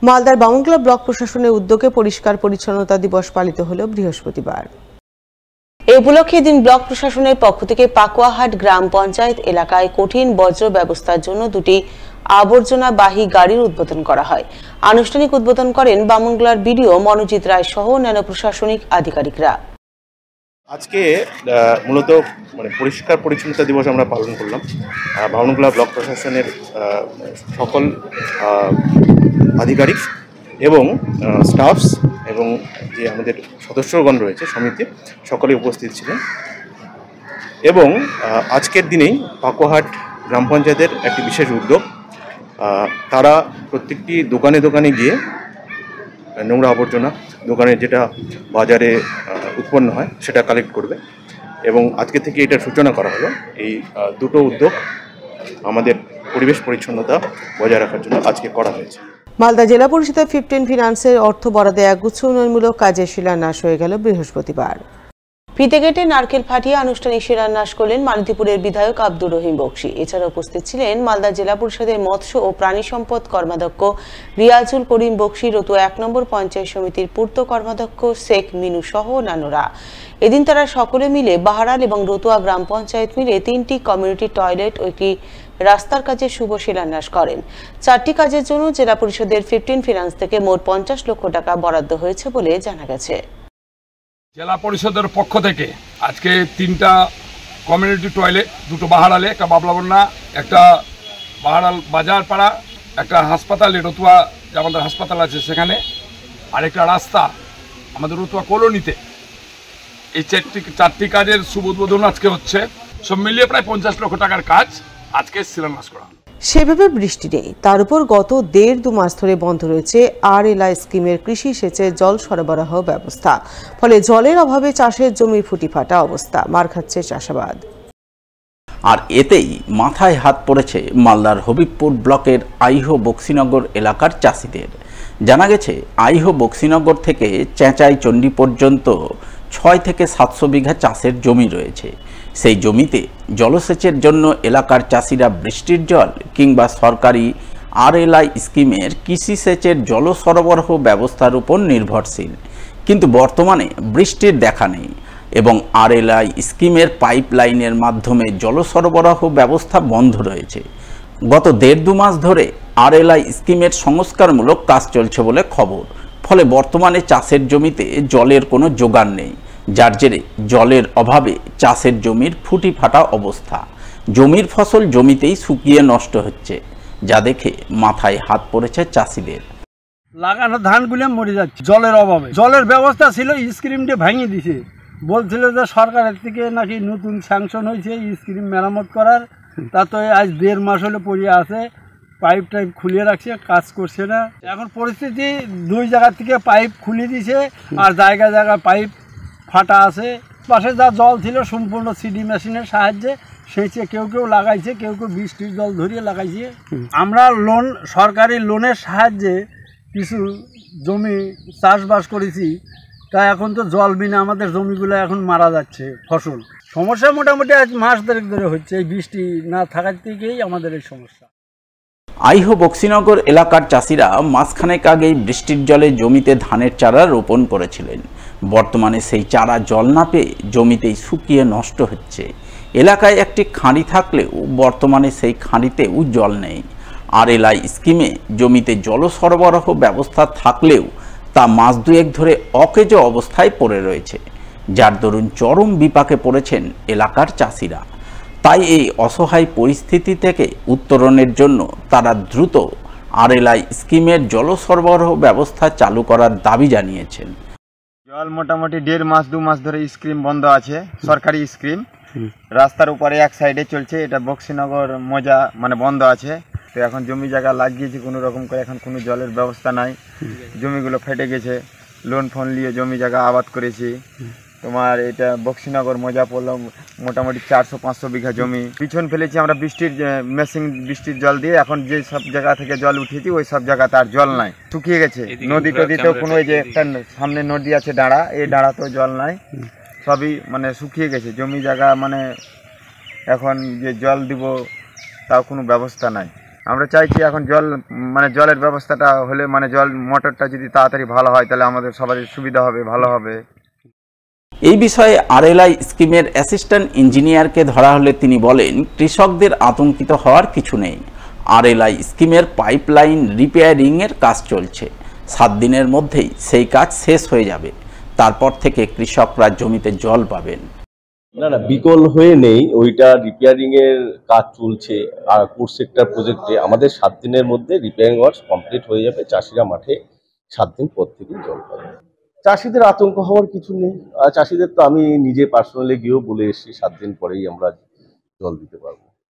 মালদার বামুনগ্লা ব্লক প্রশাসনের উদ্যোগে পরিষ্কার পরিচ্ছন্নতা দিবস পালিত হল বৃহস্পতিবার। এই উপলক্ষে এদিন ব্লক প্রশাসনের পক্ষ থেকে পাকুয়াহাট গ্রাম পঞ্চায়েত এলাকায় কঠিন বজ্র ব্যবস্থার জন্য দুটি আবর্জনাবাহী গাড়ির উদ্বোধন করা হয়। আনুষ্ঠানিক উদ্বোধন করেন বামুনগ্লার বিডিও মনোজিৎ রায় সহ অন্যান্য প্রশাসনিক আধিকারিকরা। আজকে মূলত পরিষ্কার পরিচ্ছন্নতা দিবস আমরা পালন করলাম। বামুনগ্লা ব্লক প্রশাসনের সকল আধিকারিক এবং স্টাফস এবং যে আমাদের সদস্যগণ রয়েছে সমিতি সকলে উপস্থিত ছিলেন এবং আজকের দিনেই পাকুয়াহাট গ্রাম পঞ্চায়েতের একটি বিশেষ উদ্যোগ। তারা প্রত্যেকটি দোকানে দোকানে গিয়ে নোংরা আবর্জনা দোকানে যেটা বাজারে উৎপন্ন হয় সেটা কালেক্ট করবে এবং আজকে থেকে এটার সূচনা করা হলো। এই দুটো উদ্যোগ আমাদের পরিবেশ পরিচ্ছন্নতা বজায় রাখার জন্য আজকে করা হয়েছে। মালদা জেলা পরিষদের 15 ফিনান্সের অর্থ বরাদ্দে একগুচ্ছ উন্নয়নমূলক কাজের শিলান্যাস হয়ে গেল বৃহস্পতিবার। ফিতে কেটে নারকেল ফাটিয়ে আনুষ্ঠানিক শিলান্যাস করলেন মালতীপুরের বিধায়ক আব্দুর রহিম বক্সী। এছাড়া উপস্থিত ছিলেন মালদা জেলা পরিষদের মৎস্য ও প্রাণী সম্পদ কর্মাধ্যক্ষ রিয়াজুল করিম বক্সী, রতুয়া 1 নম্বর পঞ্চায়েত সমিতির পূর্ত কর্মাধ্যক্ষ শেখ মিনু সহ অন্যান্যরা। এদিন তারা সকলে মিলে বাহারাল এবং রতুয়া গ্রাম পঞ্চায়েত মিলে 3টি কমিউনিটি টয়লেট ও একটি রাস্তার কাজের শুভ শিলান্যাস করেন। 4টি কাজের জন্য জেলা পরিষদের 15 ফিনান্স থেকে মোট 50 লক্ষ টাকা বরাদ্দ হয়েছে বলে জানা গেছে। জেলা পরিষদের পক্ষ থেকে আজকে 3টা কমিউনিটি টয়লেট, 2টো বাহারালে, একটা বাবলাবন্যা, একটা বাহারাল বাজার পাড়া, একটা হাসপাতালে রতুয়া যে আমাদের হাসপাতাল আছে সেখানে, আর একটা রাস্তা আমাদের রতুয়া কলোনিতে। এই 4টি কাজের শুভ উদ্বোধন আজকে হচ্ছে। সব মিলিয়ে প্রায় 50 লক্ষ টাকার কাজ আজকে শিলান্যাস করা। সেভাবে বৃষ্টি নেই, তার উপর গত 1.5-2 মাস ধরে বন্ধ রয়েছে RLI স্কিমের কৃষি সেচের জল সরবরাহ ব্যবস্থা। ফলে জলের অভাবে চাষের জমি ফুটি ফাটা অবস্থা, মার খাচ্ছে চাষাবাদ। আর এতেই মাথায় হাত পড়েছে মালদার হবিবপুর ব্লকের আইহো বক্সিনগর এলাকার চাষিদের। জানা গেছে আইহো বক্সিনগর থেকে চেঁচাই চণ্ডী পর্যন্ত 6 থেকে 700 বিঘা চাষের জমি রয়েছে। সেই জমিতে জলসেচের জন্য এলাকার চাষিরা বৃষ্টির জল কিংবা সরকারি RLI স্কিমের কৃষি সেচের জল সরবরাহ ব্যবস্থার উপর নির্ভরশীল। কিন্তু বর্তমানে বৃষ্টির দেখা নেই এবং RLI স্কিমের পাইপলাইনের মাধ্যমে জল সরবরাহ ব্যবস্থা বন্ধ রয়েছে। গত 1.5-2 মাস ধরে RLI স্কিমের সংস্কারমূলক কাজ চলছে বলে খবর। ফলে বর্তমানে চাষের জমিতে জলের কোনো জোগান নেই, যার জেরে জলের অভাবে চাষের জমির ফুটি ফাটা অবস্থা। জমির ফসল জমিতেই শুকিয়ে নষ্ট হচ্ছে, যা দেখে মাথায় হাত পড়েছে চাষিদের। লাগানো ধানগুলো মরে যাচ্ছে জলের অভাবে। জলের ব্যবস্থা ছিল, স্কিমটা ভেঙে দিছে। বলছিল যে সরকারের থেকে নাকি নতুন স্যাংশন হয়েছে স্কিম মেরামত করার, তা তো আজ 1.5 মাস হলে পড়ে আছে। পাইপ টাইপ খুলিয়ে রাখছে, কাজ করছে না। এখন পরিস্থিতি 2 জায়গা থেকে পাইপ খুলে দিছে আর জায়গা জায়গা পাইপ ফাটা আছে। পাশে যা জল ছিল সম্পূর্ণ সিডি মেশিনের সাহায্যে সেচে কেউ কেউ লাগাইছে, কেউ কেউ বৃষ্টির জল ধরিয়ে লাগাইছে। আমরা সরকারি লোনের সাহায্যে কিছু জমি চাষবাস করেছি, তা এখন তো জল বিনা আমাদের জমিগুলো এখন মারা যাচ্ছে ফসল। সমস্যা মোটামুটি আজ মাস 1.5 ধরে হচ্ছে, এই বৃষ্টি না থাকার থেকেই আমাদের এই সমস্যা। আইহো বক্সিনগর এলাকার চাষিরা মাসখানেক আগেই বৃষ্টির জলে জমিতে ধানের চারা রোপণ করেছিলেন। বর্তমানে সেই চারা জল না পেয়ে জমিতেই শুকিয়ে নষ্ট হচ্ছে। এলাকায় একটি খাঁড়ি থাকলেও বর্তমানে সেই খাঁড়িতেও জল নেই। RLI স্কিমে জমিতে জল সরবরাহ ব্যবস্থা থাকলেও তা মাস 2 ধরে অকেজো অবস্থায় পড়ে রয়েছে, যার দরুন চরম বিপাকে পড়েছেন এলাকার চাষিরা। তাই এই অসহায় পরিস্থিতি থেকে উত্তরণের জন্য তারা দ্রুত RLI স্কিমের জল সরবরাহ ব্যবস্থা চালু করার দাবি জানিয়েছেন। জল মোটামুটি 1.5 মাস 2 মাস ধরে স্কিম বন্ধ আছে, সরকারি স্কিম। রাস্তার উপরে এক সাইডে চলছে, এটা বক্সিনগর মজা বন্ধ আছে। তো এখন জমি জায়গা লাগিয়েছি কোনো রকম করে, এখন কোনো জলের ব্যবস্থা নাই। জমিগুলো ফেটে গেছে, লোন ফোন নিয়ে জমি জায়গা আবাদ করেছি। তোমার এটা বক্সিনগর মজা পড়লো মোটামুটি 400-500 বিঘা জমি পিছন ফেলেছি আমরা বৃষ্টির জল দিয়ে। এখন যে সব জায়গা থেকে জল উঠিয়েছি ওই সব জায়গাতে আর জল নাই, শুকিয়ে গেছে। নদী টদিতেও কোনো, এই যে একটা সামনে নদী আছে ডাঁড়া, এই ডাঁড়াতেও জল নাই, সবই শুকিয়ে গেছে জমি জায়গা। এখন যে জল দিব তাও কোনো ব্যবস্থা নাই। আমরা চাইছি এখন জল মানে জলের ব্যবস্থাটা হলে মানে জল মোটরটা যদি তাড়াতাড়ি ভালো হয় তাহলে আমাদের সবারই সুবিধা হবে, ভালো হবে। এই বিষয়ে আরএলআই স্কিমের অ্যাসিস্ট্যান্ট ইঞ্জিনিয়ারকে ধরা হলে তিনি বলেন, কৃষকদের আতঙ্কিত হওয়ার কিছু নেই। আরএলআই স্কিমের পাইপলাইন রিপেয়ারিংয়ের কাজ চলছে, 7 দিনের মধ্যেই সেই কাজ শেষ হয়ে যাবে। তারপর থেকে কৃষকরা জমিতে জল পাবেন। না না, বিকল হয়ে নেই, ওইটা রিপেয়ারিং এর কাজ চলছে। আর কোর সেক্টর প্রজেক্টে আমাদের 7 দিনের মধ্যে রিপেয়ারিং ওয়ার্কস কমপ্লিট হয়ে যাবে। চাষিরা মাঠে 7 দিন পর থেকে জল পাবে। চাষিদের আতঙ্ক হওয়ার কিছু নেই। চাষিদের তো আমি নিজে পার্সোনালি গিয়েও বলে এসেছি 7 দিন পরেই আমরা জল দিতে পারবো।